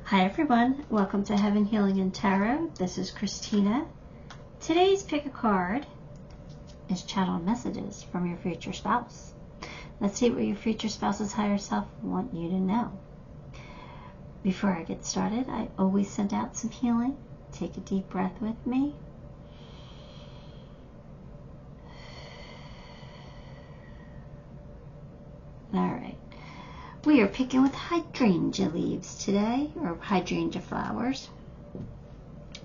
Hi everyone, welcome to Heaven Healing and Tarot. This is Christina. Today's pick a card is channeled messages from your future spouse. Let's see what your future spouse's higher self want you to know. Before I get started, I always send out some healing. Take a deep breath with me. All right. We are picking with hydrangea leaves today, or hydrangea flowers.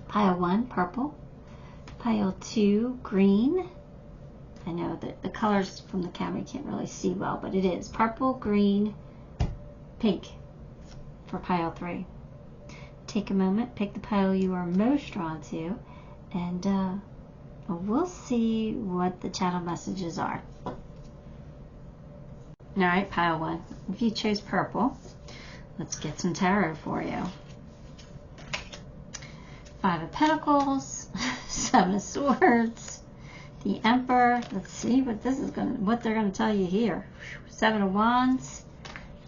Pile 1, purple. Pile 2, green. I know that the colors from the camera you can't really see well, but it is purple, green, pink for pile 3. Take a moment, pick the pile you are most drawn to, and we'll see what the channel messages are. Alright, pile 1. If you chose purple, let's get some tarot for you. 5 of Pentacles, 7 of Swords, the Emperor. Let's see what they're gonna tell you here. 7 of Wands,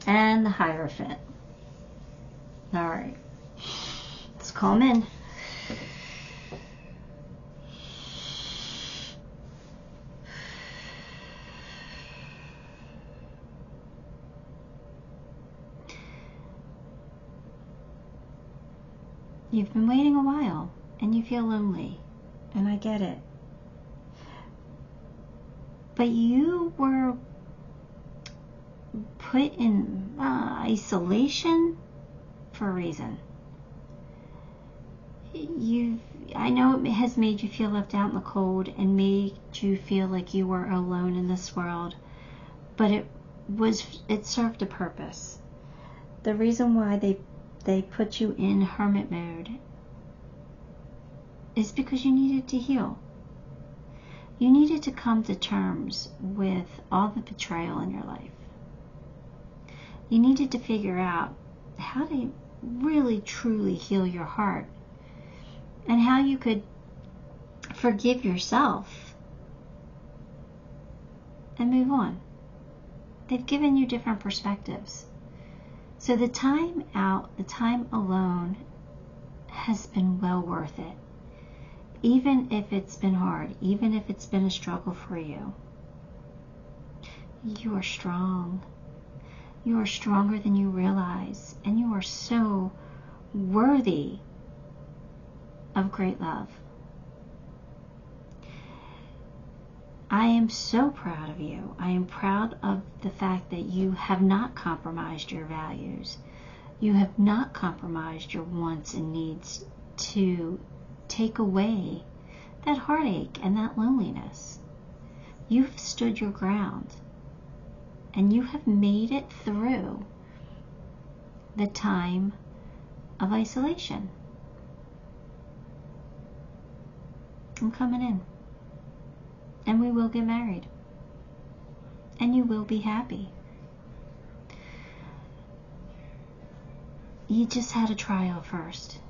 and the Hierophant. Alright. Let's calm in. You've been waiting a while, and you feel lonely, and I get it. But you were put in isolation for a reason. I know it has made you feel left out in the cold and made you feel like you were alone in this world, but it served a purpose. The reason why they put you in hermit mode is because you needed to heal. You needed to come to terms with all the betrayal in your life. You needed to figure out how to really truly heal your heart and how you could forgive yourself and move on. They've given you different perspectives. So the time out, the time alone has been well worth it. Even if it's been hard, even if it's been a struggle for you. You are strong. You are stronger than you realize, and you are so worthy of great love. I am so proud of you. I am proud of the fact that you have not compromised your values. You have not compromised your wants and needs to take away that heartache and that loneliness. You've stood your ground, and you have made it through the time of isolation. I'm coming in. And we will get married. And you will be happy. You just had a trial first.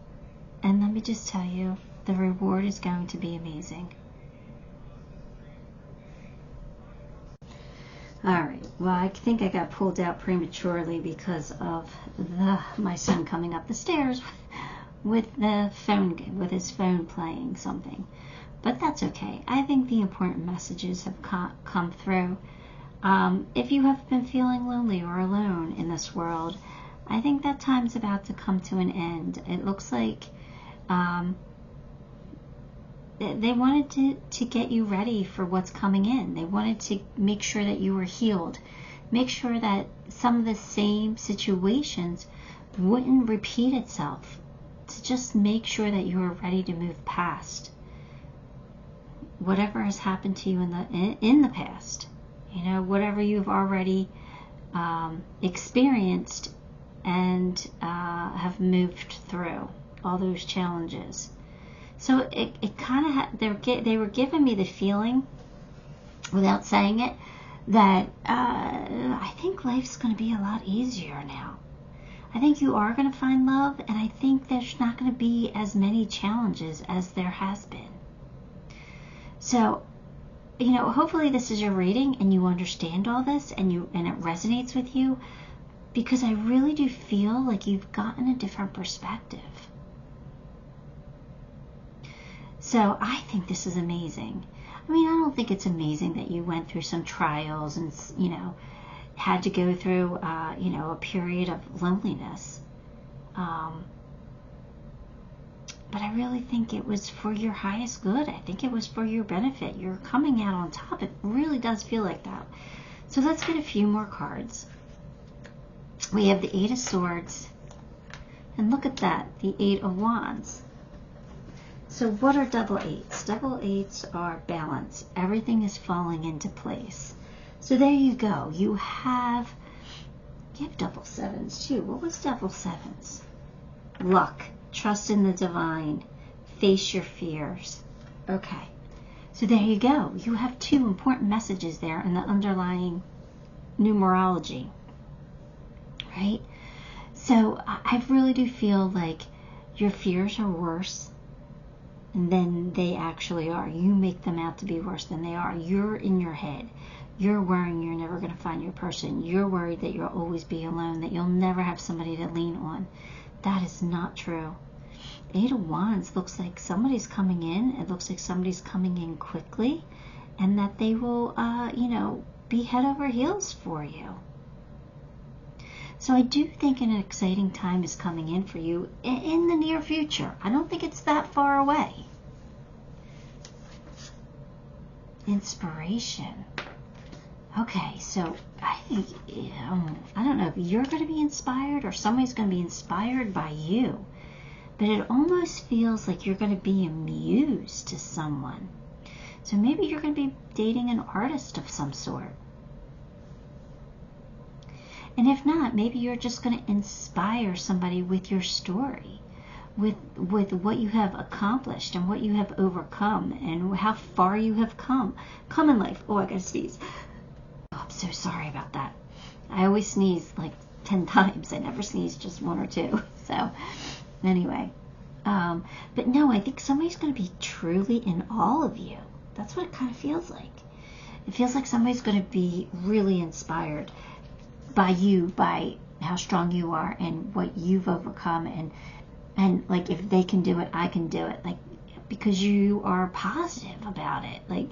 And let me just tell you, the reward is going to be amazing. Alright, well, I think I got pulled out prematurely because of my son coming up the stairs with his phone playing something. But that's okay. I think the important messages have come through. If you have been feeling lonely or alone in this world, I think that time's about to come to an end. It looks like they wanted to get you ready for what's coming in. They wanted to make sure that you were healed. Make sure that some of the same situations wouldn't repeat itself. To just make sure that you are ready to move past whatever has happened to you in the past, whatever you've already experienced and have moved through all those challenges. So it kind of they were giving me the feeling, without saying it, that I think life's going to be a lot easier now. I think you are going to find love, and I think there's not going to be as many challenges as there has been. So, hopefully this is your reading and you understand all this and it resonates with you. because I really do feel like you've gotten a different perspective. So I think this is amazing. I mean, I don't think it's amazing that you went through some trials and, you know, had to go through, you know, a period of loneliness. But I really think it was for your highest good. I think it was for your benefit. You're coming out on top. It really does feel like that. So let's get a few more cards. We have the 8 of Swords. And look at that, the 8 of Wands. So what are double 8s? Double 8s are balance. Everything is falling into place. So there you go. You have double 7s too. What was double 7s? Luck. Trust in the divine. Face your fears. Okay. So there you go. You have 2 important messages there in the underlying numerology. Right? So I really do feel like your fears are worse than they actually are. You make them out to be worse than they are. You're in your head. You're worrying you're never going to find your person. You're worried that you'll always be alone, that you'll never have somebody to lean on. That is not true. 8 of Wands looks like somebody's coming in. It looks like somebody's coming in quickly, and that they will, you know, be head over heels for you. So I do think an exciting time is coming in for you in the near future. I don't think it's that far away. Inspiration. Okay, so I think, I don't know if you're going to be inspired or somebody's going to be inspired by you. But it almost feels like you're going to be a muse to someone. So maybe you're going to be dating an artist of some sort. And if not, maybe you're just going to inspire somebody with your story, with what you have accomplished and what you have overcome and how far you have come in life. Oh, I gotta sneeze. Oh, I'm so sorry about that. I always sneeze like 10 times. I never sneeze just 1 or 2. So anyway, but no, I think somebody's going to be truly in all of you. That's what it kind of feels like. It feels like somebody's going to be really inspired by you, by how strong you are and what you've overcome, and like if they can do it, I can do it, like because you are positive about it. Like,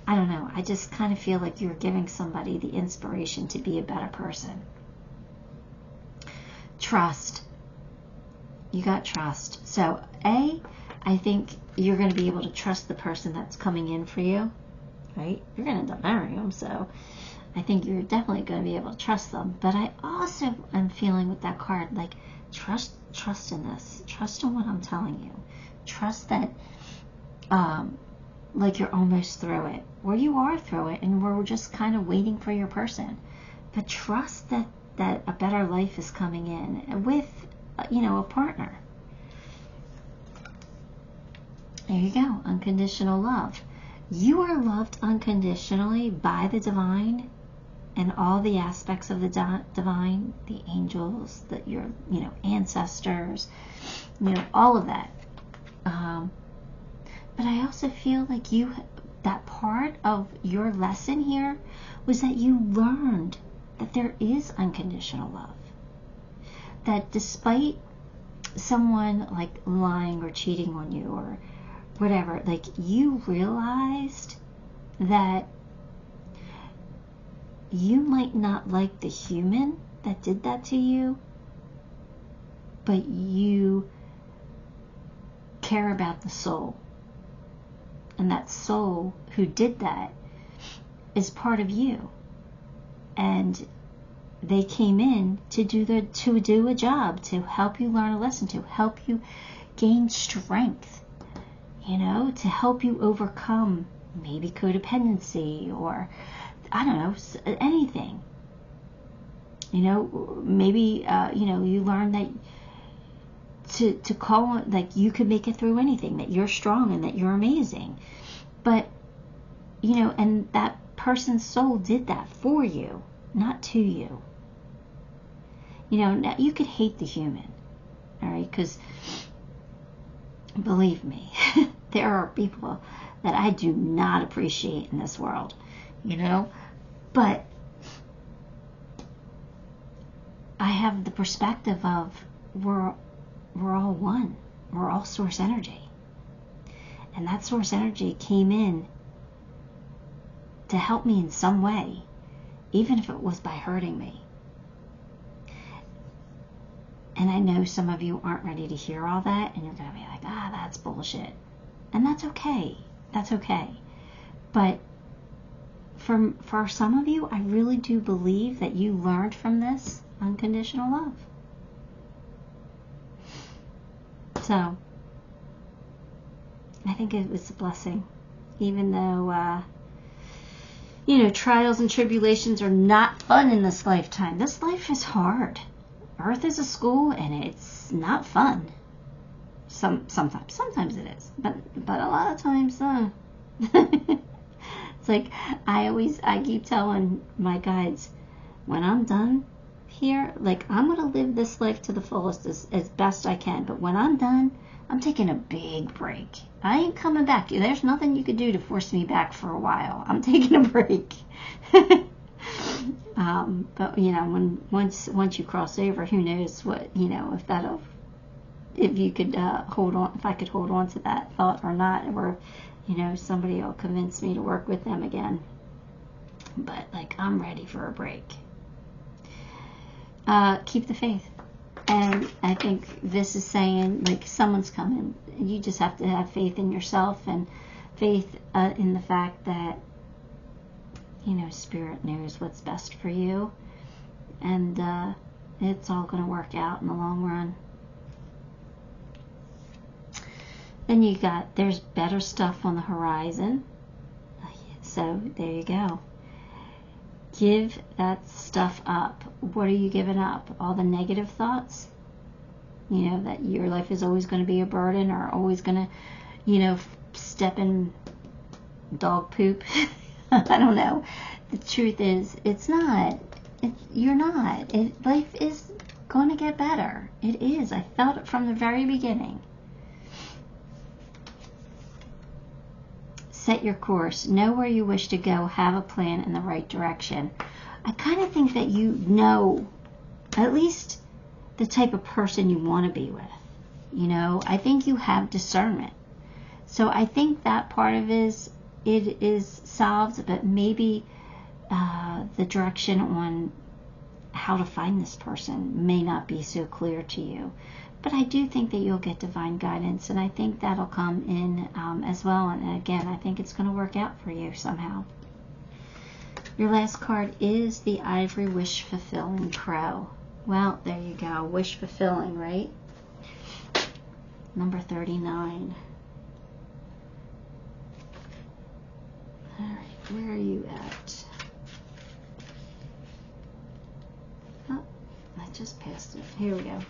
I don't know, I just kind of feel like you're giving somebody the inspiration to be a better person. Trust. You got trust. So I think you're going to be able to trust the person that's coming in for you, right? You're going to end up marrying them, so I think you're definitely going to be able to trust them. But I also am feeling with that card, like, trust in this. Trust in what I'm telling you. Trust that, like you're almost through it. Or you are through it, and we're just kind of waiting for your person. But trust that a better life is coming in with, you know, a partner. There you go. Unconditional love. You are loved unconditionally by the divine and all the aspects of the divine, the angels, your, you know, ancestors, you know, all of that. But I also feel like that part of your lesson here was that you learned that there is unconditional love. That despite someone like lying or cheating on you or whatever, like you realized that you might not like the human that did that to you, but you care about the soul. And that soul who did that is part of you. And they came in to do a job, to help you learn a lesson, to help you gain strength, you know, to help you overcome maybe codependency or, I don't know, anything. You know, maybe, you know, you learn that to call on, like, you could make it through anything, that you're strong and that you're amazing. But, you know, and that person's soul did that for you, not to you. You know, now you could hate the human, all right, because believe me, there are people that I do not appreciate in this world, you know, but I have the perspective of we're all one. We're all source energy. And that source energy came in to help me in some way, even if it was by hurting me. And I know some of you aren't ready to hear all that, and you're going to be like, that's bullshit. And that's okay. That's okay. But for some of you, I really do believe that you learned from this unconditional love. So, I think it was a blessing. Even though, trials and tribulations are not fun in this lifetime. This life is hard. Earth is a school, and it's not fun. Sometimes it is, but a lot of times, it's like I keep telling my guides, when I'm done here, like, I'm gonna live this life to the fullest as best I can. But when I'm done, I'm taking a big break. I ain't coming back. There's nothing you could do to force me back for a while. I'm taking a break. But once you cross over, who knows what, if you could hold on, if I could hold on to that thought or not, or somebody will convince me to work with them again. But I'm ready for a break. Keep the faith. And I think this is saying, someone's coming. You just have to have faith in yourself, and faith in the fact that Spirit knows what's best for you, and it's all going to work out in the long run. Then there's better stuff on the horizon. So there you go. Give that stuff up. What are you giving up? All the negative thoughts? That your life is always going to be a burden, or always going to, step in dog poop. I don't know. The truth is, it's not. You're not. Life is going to get better. It is. I felt it from the very beginning. Set your course. Know where you wish to go. Have a plan in the right direction. I kind of think that you know at least the type of person you want to be with. I think you have discernment. So I think that part of it is solved, but maybe the direction on how to find this person may not be so clear to you. But I do think that you'll get divine guidance, and I think that'll come in as well. And again, I think it's going to work out for you somehow. Your last card is the Ivory Wish Fulfilling Crow. Well, there you go. Wish fulfilling, right? Number 39. All right, where are you at? Oh, I just passed it. Here we go.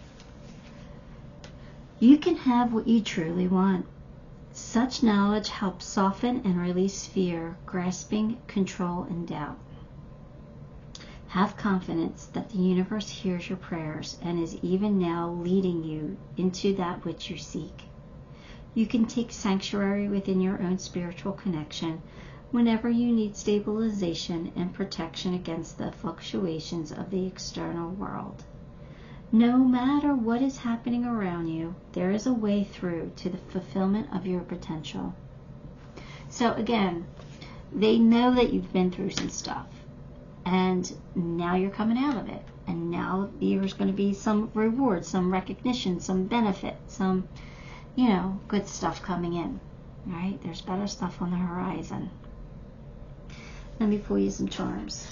You can have what you truly want. Such knowledge helps soften and release fear, grasping, control, and doubt. Have confidence that the universe hears your prayers and is even now leading you into that which you seek. You can take sanctuary within your own spiritual connection whenever you need stabilization and protection against the fluctuations of the external world. No matter what is happening around you, there is a way through to the fulfillment of your potential. So again, they know that you've been through some stuff, and now you're coming out of it. And now there's going to be some reward, some recognition, some benefit, some, good stuff coming in. All right? There's better stuff on the horizon. Let me pull you some charms.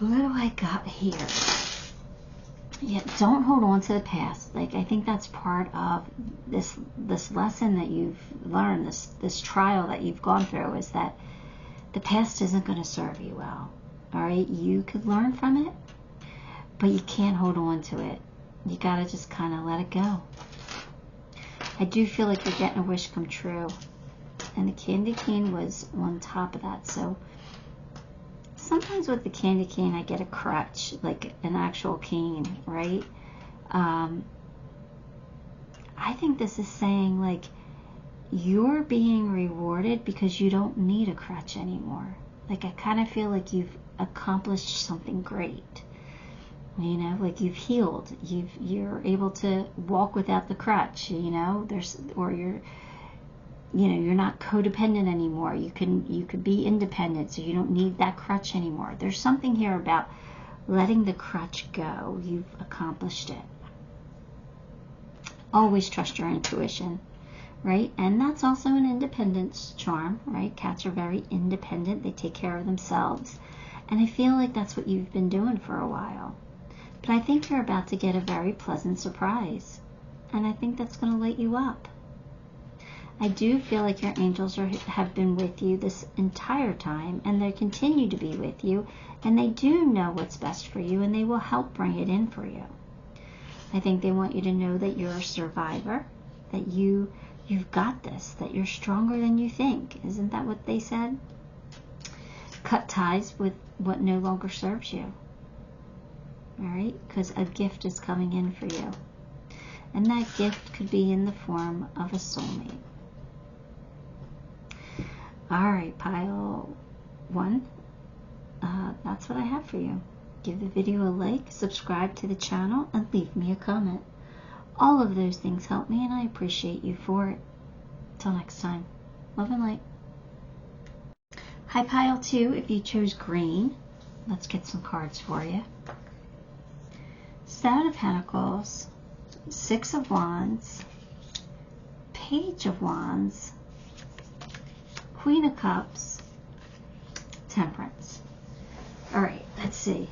What do I got here? Yeah, don't hold on to the past. I think that's part of this lesson that you've learned, this trial that you've gone through, is that the past isn't going to serve you well. All right? You could learn from it, but you can't hold on to it. You got to just kind of let it go. I do feel like you're getting a wish come true. And the candy cane was on top of that, so sometimes with the candy cane, I get a crutch, like an actual cane, right? I think this is saying, you're being rewarded because you don't need a crutch anymore. Like, I kind of feel like you've accomplished something great. You know, like you've healed. You're able to walk without the crutch. You know, you're not codependent anymore. You could be independent, so you don't need that crutch anymore. There's something here about letting the crutch go. You've accomplished it. Always trust your intuition, right? And that's also an independence charm, right? Cats are very independent. They take care of themselves. And I feel like that's what you've been doing for a while. But I think you're about to get a very pleasant surprise. And I think that's going to light you up. I do feel like your angels have been with you this entire time, and they continue to be with you, and they do know what's best for you, and they will help bring it in for you. I think they want you to know that you're a survivor, that you've got this, that you're stronger than you think. Isn't that what they said? Cut ties with what no longer serves you. All right? Because a gift is coming in for you. And that gift could be in the form of a soulmate. All right, pile 1. That's what I have for you. Give the video a like, subscribe to the channel, and leave me a comment. All of those things help me, and I appreciate you for it. Till next time, love and light. Hi, pile 2. If you chose green, let's get some cards for you. 7 of Pentacles, 6 of Wands, Page of Wands, Queen of Cups, Temperance. All right, let's see.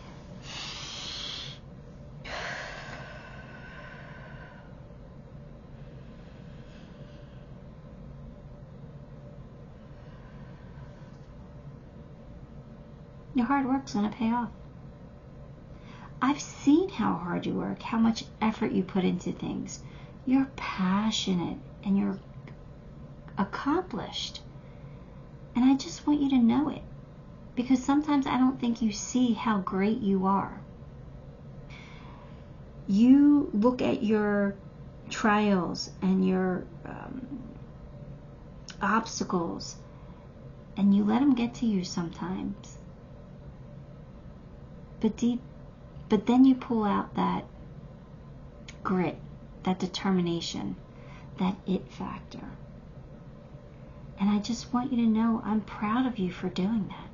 Your hard work's going to pay off. I've seen how hard you work, how much effort you put into things. You're passionate and you're accomplished. And I just want you to know it. Because sometimes I don't think you see how great you are. You look at your trials and your obstacles, and you let them get to you sometimes. But then you pull out that grit, that determination, that it factor. And I just want you to know I'm proud of you for doing that.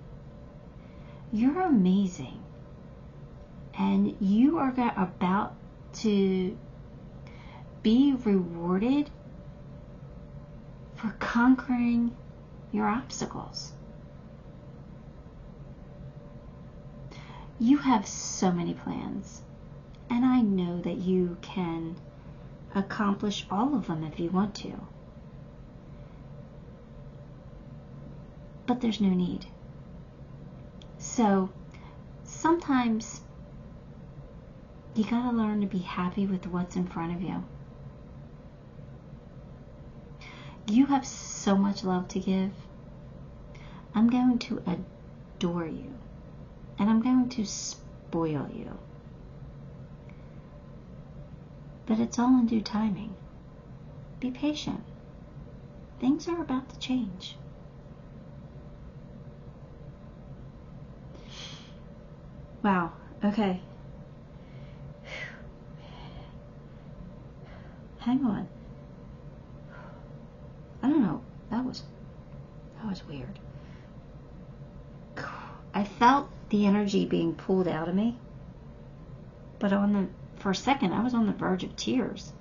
You're amazing. And you are about to be rewarded for conquering your obstacles. You have so many plans. And I know that you can accomplish all of them if you want to. But there's no need. So sometimes you gotta learn to be happy with what's in front of you. You have so much love to give. I'm going to adore you. And I'm going to spoil you. But it's all in due timing. Be patient. Things are about to change. Wow. Okay. Hang on. I don't know. That was weird. I felt the energy being pulled out of me. But for a second, I was on the verge of tears.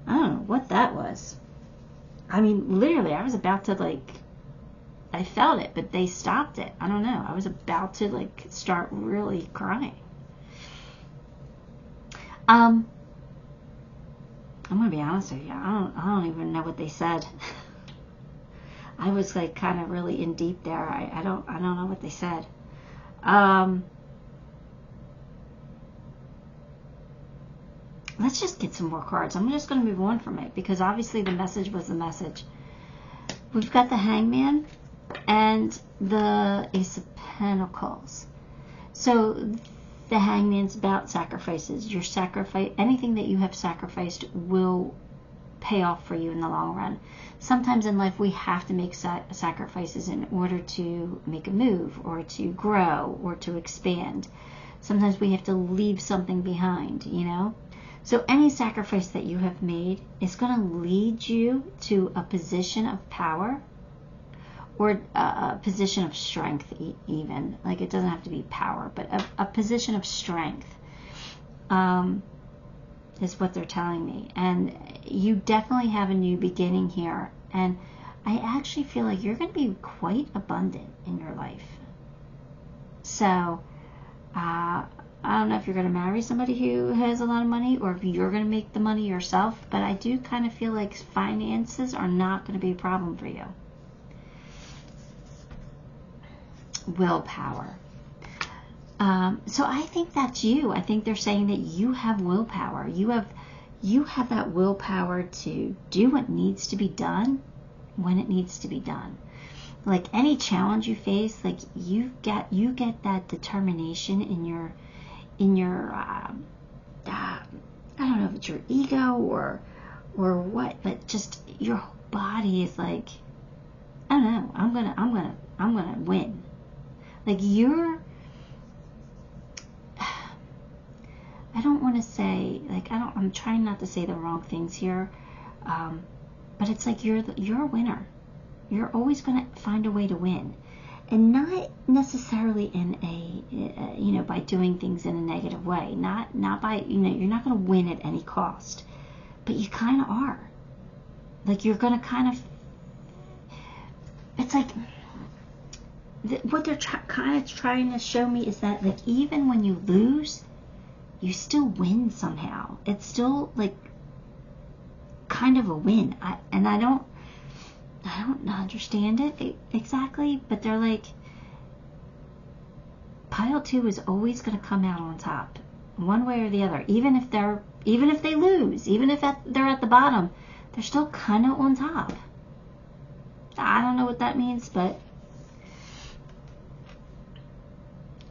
I don't know what that was. I mean, literally, I was about to I felt it, but they stopped it. I don't know. I was about to start really crying. I'm gonna be honest with you. I don't even know what they said. I was kind of really in deep there. I don't know what they said. Let's just get some more cards. I'm just going to move on from it because obviously the message was the message. We've got the Hangman and the Ace of Pentacles. So the Hangman's about sacrifices. Your sacrifice, anything that you have sacrificed will pay off for you in the long run. Sometimes in life we have to make sacrifices in order to make a move or to grow or to expand. Sometimes we have to leave something behind, you know. So any sacrifice that you have made is going to lead you to a position of power or a position of strength even. Like, it doesn't have to be power, but a position of strength is what they're telling me. And you definitely have a new beginning here. And I actually feel like you're going to be quite abundant in your life. So, I don't know if you're going to marry somebody who has a lot of money or if you're going to make the money yourself, but I do kind of feel like finances are not going to be a problem for you. Willpower. So I think that's you. I think they're saying that you have willpower. You have that willpower to do what needs to be done when it needs to be done. Like any challenge you face, like you get that determination in your I don't know if it's your ego or what, but just your whole body is like, I don't know, I'm gonna win. Like I don't want to say, like, I'm trying not to say the wrong things here, but it's like you're a winner. You're always going to find a way to win, and not necessarily in a by doing things in a negative way. Not by, you're not going to win at any cost, but you kind of are. Like, you're going to kind of. It's like what they're kind of trying to show me is that, like, even when you lose, you still win somehow. It's still like kind of a win. I don't understand it exactly, but they're like, pile 2 is always going to come out on top, one way or the other. Even if they lose, even if they're at the bottom, they're still kind of on top. I don't know what that means, but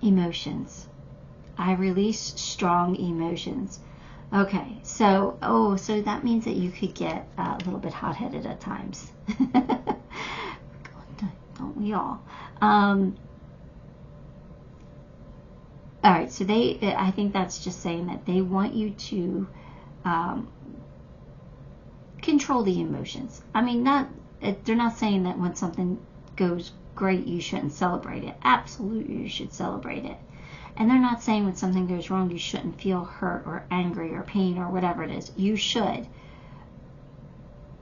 emotions. I release strong emotions. Okay, so that means that you could get a little bit hot-headed at times. Don't we all? All right, so I think that's just saying that they want you to control the emotions. I mean, they're not saying that when something goes great, you shouldn't celebrate it. Absolutely, you should celebrate it. And they're not saying when something goes wrong, you shouldn't feel hurt or angry or pain or whatever it is. You should.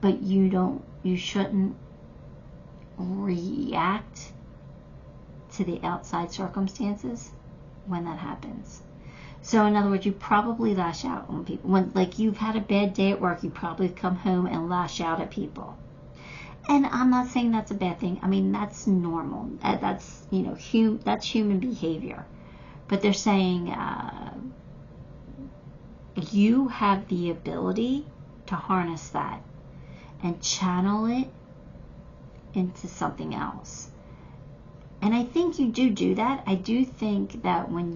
But you shouldn't react to the outside circumstances when that happens. So in other words, you probably lash out on people. When, like, you've had a bad day at work, you probably come home and lash out at people. And I'm not saying that's a bad thing. I mean, that's normal. That's, that's human behavior. But they're saying you have the ability to harness that and channel it into something else. And I think you do that. I do think that when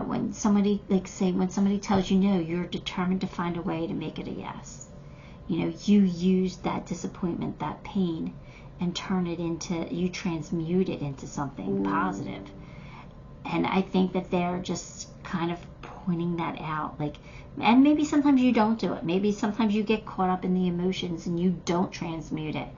when somebody, when somebody tells you no, you're determined to find a way to make it a yes. You use that disappointment, that pain, and you transmute it into something positive. And I think that they're just kind of pointing that out. And maybe sometimes you don't do it. Maybe sometimes you get caught up in the emotions and you don't transmute it.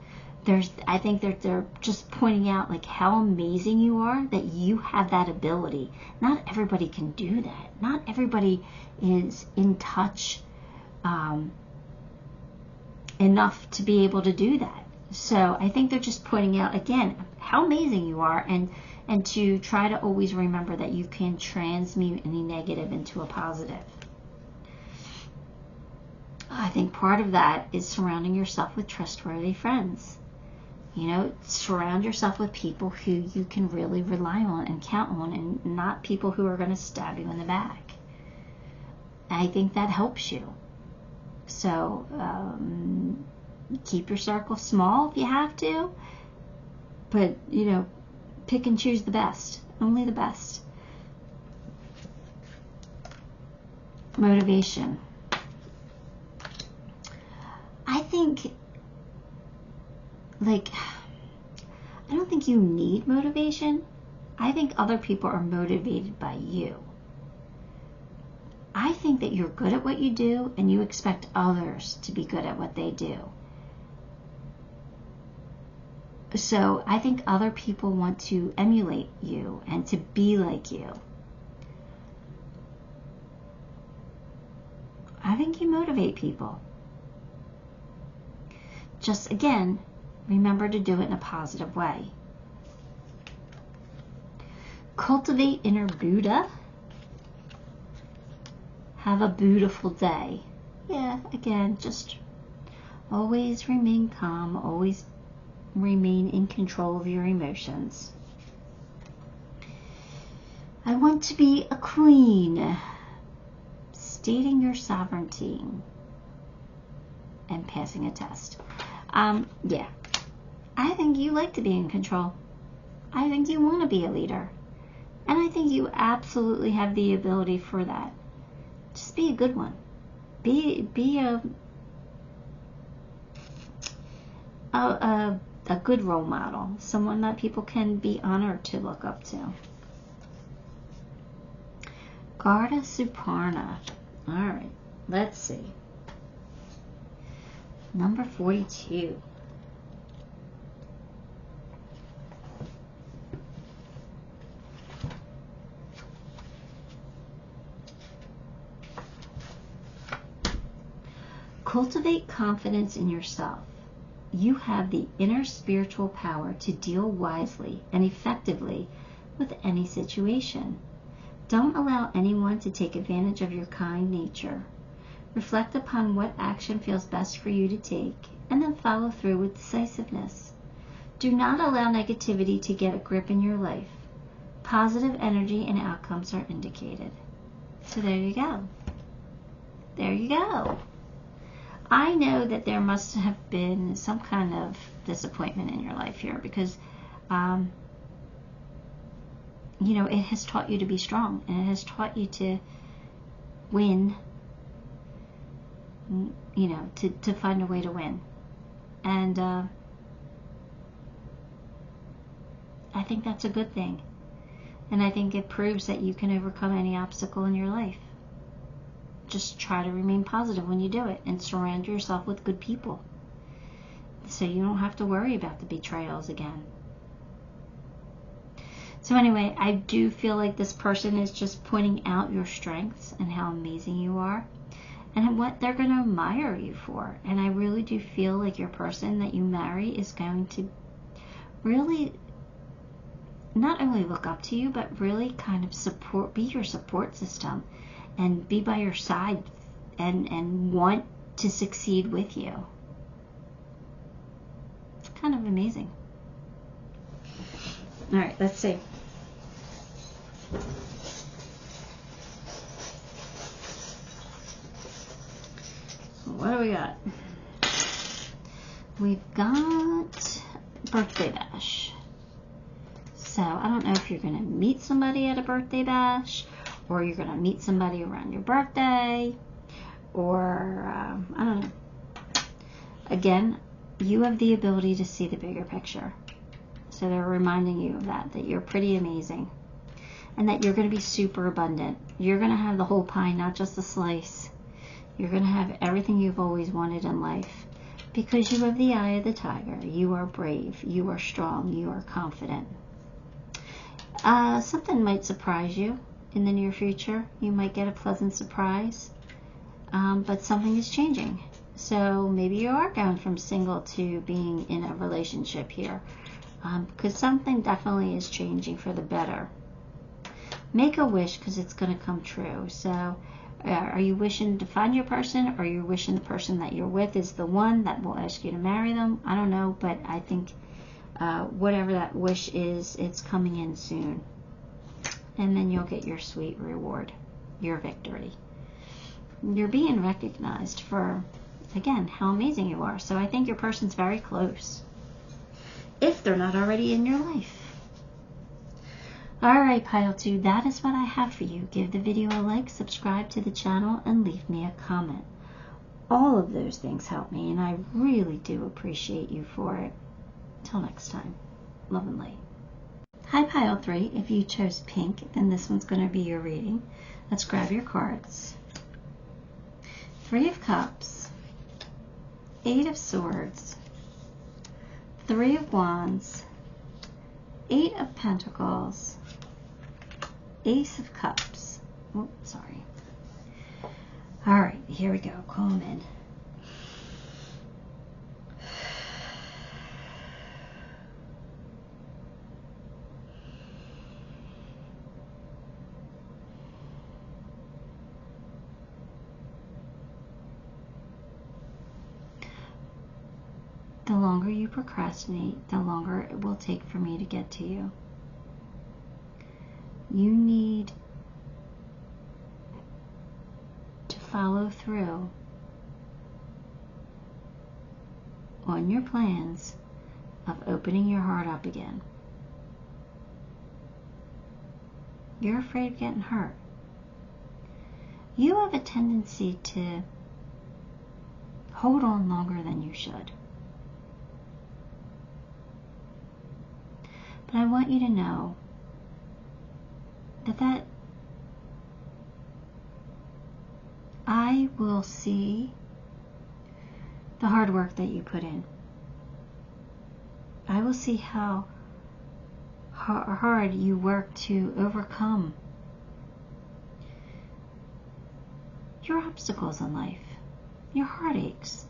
I think that they're just pointing out, like, how amazing you are, that you have that ability. Not everybody can do that. Not everybody is in touch enough to be able to do that. So I think they're just pointing out, again, how amazing you are, and to try to always remember that you can transmute any negative into a positive. I think part of that is surrounding yourself with trustworthy friends. Surround yourself with people who you can really rely on and count on, and not people who are going to stab you in the back. I think that helps you. So keep your circle small if you have to, but pick and choose the best, only the best. Motivation. I think, like, I don't think you need motivation. I think other people are motivated by you. I think that you're good at what you do and you expect others to be good at what they do. So I think other people want to emulate you and to be like you. I think you motivate people. Just, again, remember to do it in a positive way. Cultivate inner Buddha. Have a beautiful day. Yeah, again, just always remain calm, always remain in control of your emotions. I want to be a queen. Stating your sovereignty and passing a test. Yeah, I think you like to be in control. I think you want to be a leader. And I think you absolutely have the ability for that. Just be a good one. Be a good role model. Someone that people can be honored to look up to. 𝗔𝗕𝗢𝗨𝗧. Alright, let's see. Number 42. Cultivate confidence in yourself. You have the inner spiritual power to deal wisely and effectively with any situation. Don't allow anyone to take advantage of your kind nature. Reflect upon what action feels best for you to take, and then follow through with decisiveness. Do not allow negativity to get a grip in your life. Positive energy and outcomes are indicated. So there you go. There you go. I know that there must have been some kind of disappointment in your life here because you know, it has taught you to be strong, and it has taught you to win, you know, to find a way to win. And I think that's a good thing. And I think it proves that you can overcome any obstacle in your life. Just try to remain positive when you do it, and surround yourself with good people so you don't have to worry about the betrayals again. So anyway, I do feel like this person is just pointing out your strengths and how amazing you are and what they're going to admire you for. And I really do feel like your person that you marry is going to really not only look up to you, but really kind of be your support system and be by your side and want to succeed with you. It's kind of amazing. All right, let's see. What do we got? We've got birthday bash. So I don't know if you're going to meet somebody at a birthday bash, or you're going to meet somebody around your birthday, or I don't know. Again, you have the ability to see the bigger picture. So they're reminding you of that you're pretty amazing, and that you're going to be super abundant. You're going to have the whole pie, not just a slice. You're going to have everything you've always wanted in life, because you have the eye of the tiger. You are brave. You are strong. You are confident. Something might surprise you in the near future. You might get a pleasant surprise, but something is changing. So maybe you are going from single to being in a relationship here, because something definitely is changing for the better. Make a wish, because it's going to come true. So are you wishing to find your person, or are you wishing the person that you're with is the one that will ask you to marry them? I don't know, but I think whatever that wish is, it's coming in soon. And then you'll get your sweet reward, your victory. You're being recognized for, again, how amazing you are. So I think your person's very close, if they're not already in your life. Alright, Pile 2, that is what I have for you. Give the video a like, subscribe to the channel, and leave me a comment. all of those things help me, and I really do appreciate you for it. Till next time, love and light. Hi Pile 3, if you chose pink, then this one's going to be your reading. Let's grab your cards. 3 of Cups, 8 of Swords, 3 of Wands, 8 of Pentacles, Ace of Cups. Oh, sorry. All right, here we go. Calm in. The longer you procrastinate, the longer it will take for me to get to you. You need to follow through on your plans of opening your heart up again. You're afraid of getting hurt. You have a tendency to hold on longer than you should. But I want you to know that I will see the hard work that you put in. I will see how hard you work to overcome your obstacles in life, your heartaches.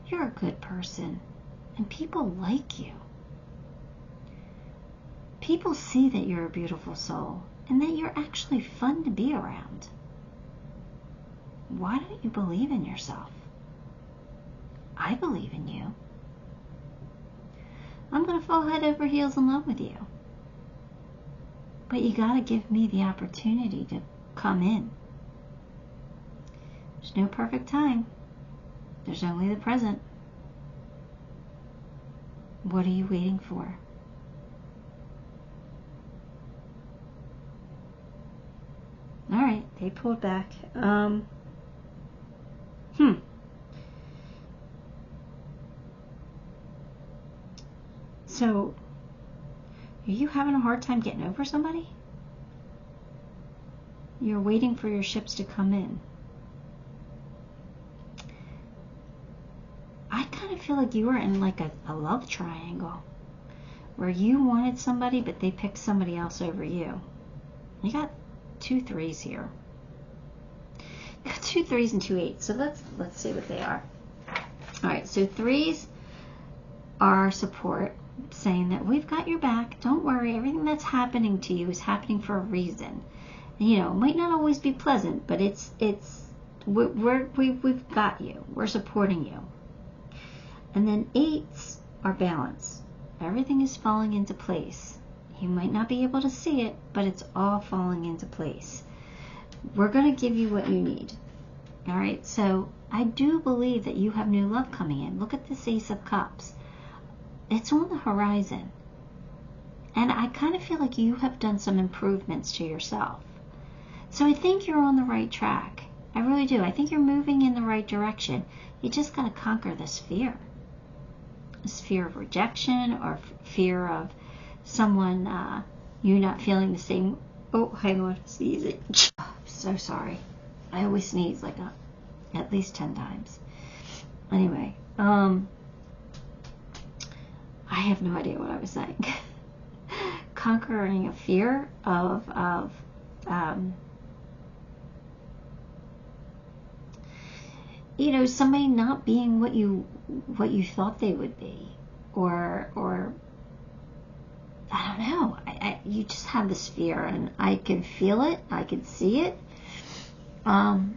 You're a good person, and people like you. People see that you're a beautiful soul and that you're actually fun to be around. Why don't you believe in yourself? I believe in you. I'm going to fall head over heels in love with you. But you got to give me the opportunity to come in. There's no perfect time. There's only the present. What are you waiting for? All right, they pulled back. So, are you having a hard time getting over somebody? You're waiting for your ships to come in. I kind of feel like you were in like a love triangle where you wanted somebody, but they picked somebody else over you. You got 2 3s here. You got 2 3s and 2 8s. So let's see what they are. All right, so 3s are support, saying that we've got your back. Don't worry. Everything that's happening to you is happening for a reason. You know, it might not always be pleasant, but we've got you. We're supporting you. And then 8s are balance. Everything is falling into place. You might not be able to see it, but it's all falling into place. We're going to give you what you need. All right, so I do believe that you have new love coming in. Look at this Ace of Cups. It's on the horizon. And I kind of feel like you have done some improvements to yourself. So I think you're on the right track. I really do. I think you're moving in the right direction. You just got to conquer this fear. This fear of rejection, or fear of someone, you not feeling the same. Oh, hang on, sneezing. So sorry. I always sneeze like at least 10 times. Anyway, I have no idea what I was saying. Conquering a fear of you know, somebody not being what you thought they would be, or I don't know. You just have this fear, and I can feel it. I can see it. But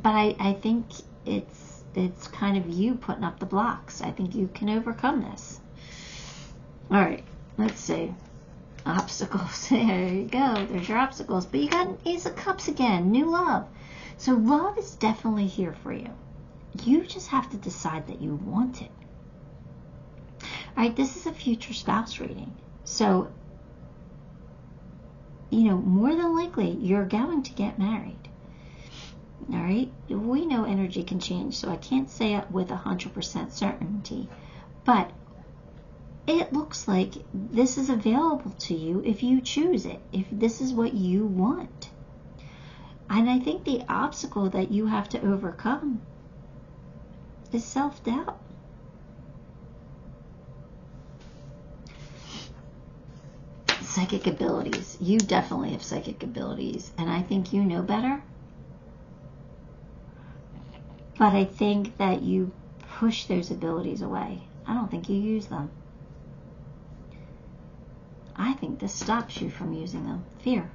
I think it's kind of you putting up the blocks. I think you can overcome this. All right, let's see. Obstacles. There you go. There's your obstacles. But you got an Ace of Cups again. New love. So love is definitely here for you. You just have to decide that you want it. All right, this is a future spouse reading. So, you know, more than likely, you're going to get married. All right? We know energy can change, so I can't say it with 100% certainty. But it looks like this is available to you if you choose it, if this is what you want. And I think the obstacle that you have to overcome is self-doubt. Psychic abilities. You definitely have psychic abilities, and I think you know better. But I think that you push those abilities away. I don't think you use them. I think this stops you from using them. Fear.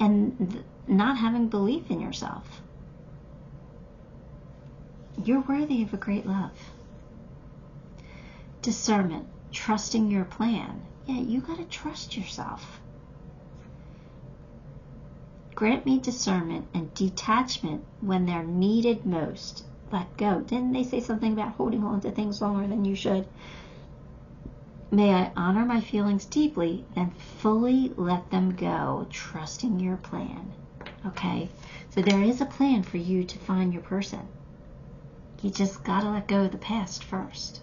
And not having belief in yourself. You're worthy of a great love. Discernment. Trusting your plan. Yeah, you got to trust yourself. Grant me discernment and detachment when they're needed most. Let go. Didn't they say something about holding on to things longer than you should? May I honor my feelings deeply and fully let them go, trusting your plan. Okay? So there is a plan for you to find your person. You just got to let go of the past first.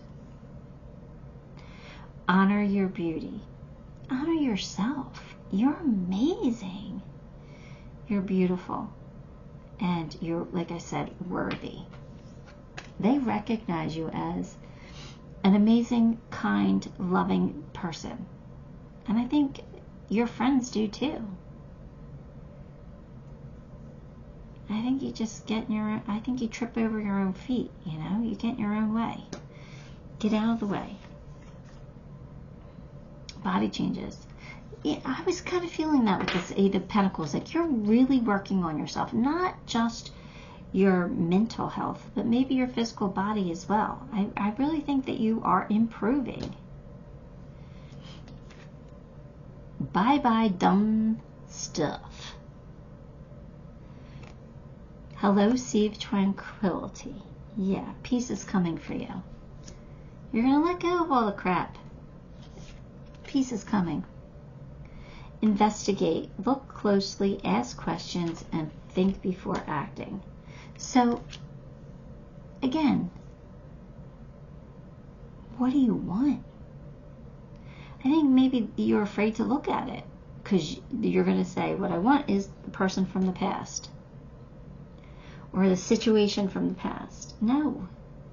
Honor your beauty. Honor yourself. You're amazing. You're beautiful. And you're, like I said, worthy. They recognize you as an amazing, kind, loving person. And I think your friends do too. I think you just get in your own, I think you trip over your own feet, you know? You get in your own way. Get out of the way. Body changes. Yeah, I was kind of feeling that with this Eight of Pentacles. Like you're really working on yourself. Not just your mental health, but maybe your physical body as well. I really think that you are improving. Bye-bye dumb stuff. Hello, Sea of Tranquility. Yeah, peace is coming for you. You're going to let go of all the crap. Peace is coming. Investigate, look closely, ask questions, and think before acting. So, again, what do you want? I think maybe you're afraid to look at it because you're going to say, what I want is the person from the past or the situation from the past. No,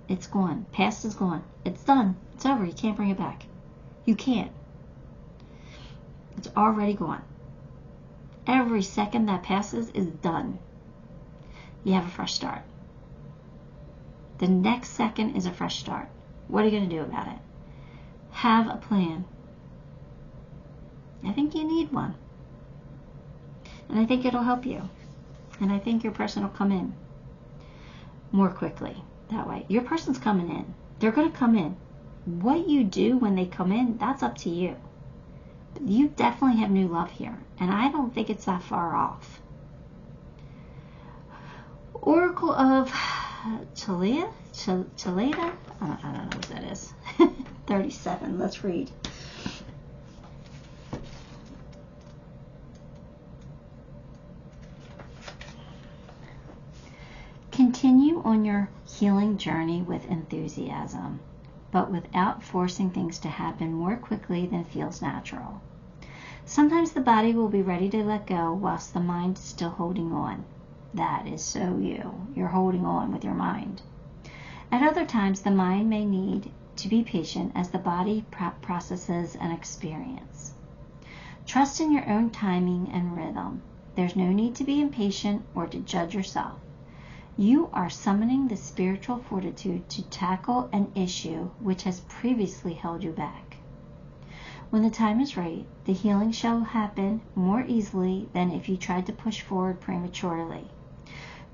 it's gone. Past is gone. It's done. It's over. You can't bring it back. You can't. It's already gone. Every second that passes is done. You have a fresh start. The next second is a fresh start. What are you going to do about it? Have a plan. I think you need one. And I think it'll help you. And I think your person will come in more quickly that way. Your person's coming in. They're going to come in. What you do when they come in, that's up to you. You definitely have new love here. And I don't think it's that far off. Oracle of 𝗔𝗕𝗢𝗨𝗧? I don't know what that is. 37. Let's read. Continue on your healing journey with enthusiasm, but without forcing things to happen more quickly than feels natural. Sometimes the body will be ready to let go whilst the mind is still holding on. That is so you. You're holding on with your mind. At other times, the mind may need to be patient as the body processes an experience. Trust in your own timing and rhythm. There's no need to be impatient or to judge yourself. You are summoning the spiritual fortitude to tackle an issue which has previously held you back. When the time is right, the healing shall happen more easily than if you tried to push forward prematurely.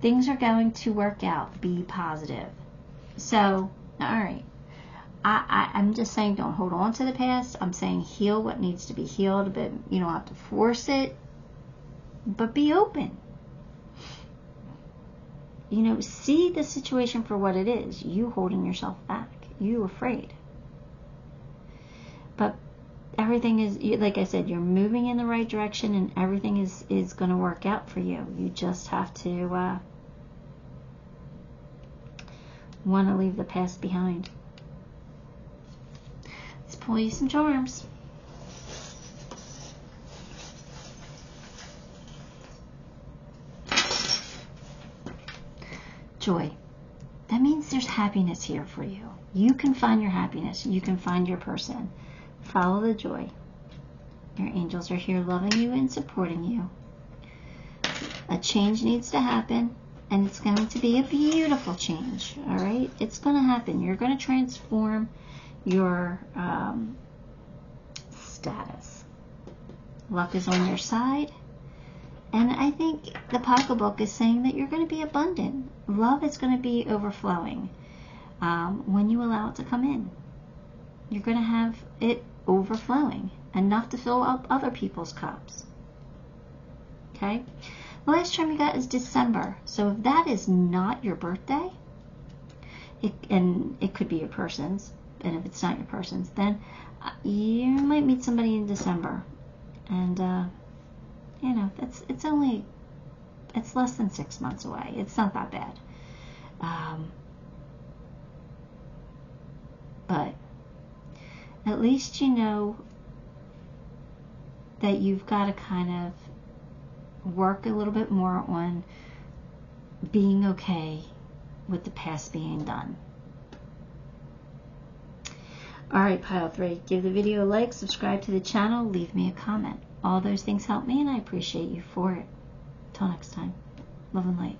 Things are going to work out. Be positive. So, all right. I'm just saying don't hold on to the past. I'm saying heal what needs to be healed, but you don't have to force it. But be open. You know, see the situation for what it is. You holding yourself back. You afraid. But everything is, like I said, you're moving in the right direction, and everything is going to work out for you. You just have to want to leave the past behind. Let's pull you some charms. Joy. That means there's happiness here for you. You can find your happiness. You can find your person. Follow the joy. Your angels are here loving you and supporting you. A change needs to happen, and it's going to be a beautiful change, all right? It's going to happen. You're going to transform your status. Luck is on your side. And I think the pocketbook is saying that you're going to be abundant. Love is going to be overflowing when you allow it to come in. You're going to have it overflowing, enough to fill up other people's cups. Okay? The last charm you got is December. So if that is not your birthday, and it could be your person's, and if it's not your person's, then you might meet somebody in December. And you know, it's less than 6 months away. It's not that bad. But at least you know that you've got to kind of work a little bit more on being okay with the past being done. Alright, Pile 3, give the video a like, subscribe to the channel, leave me a comment. All those things help me, and I appreciate you for it. Till next time, love and light.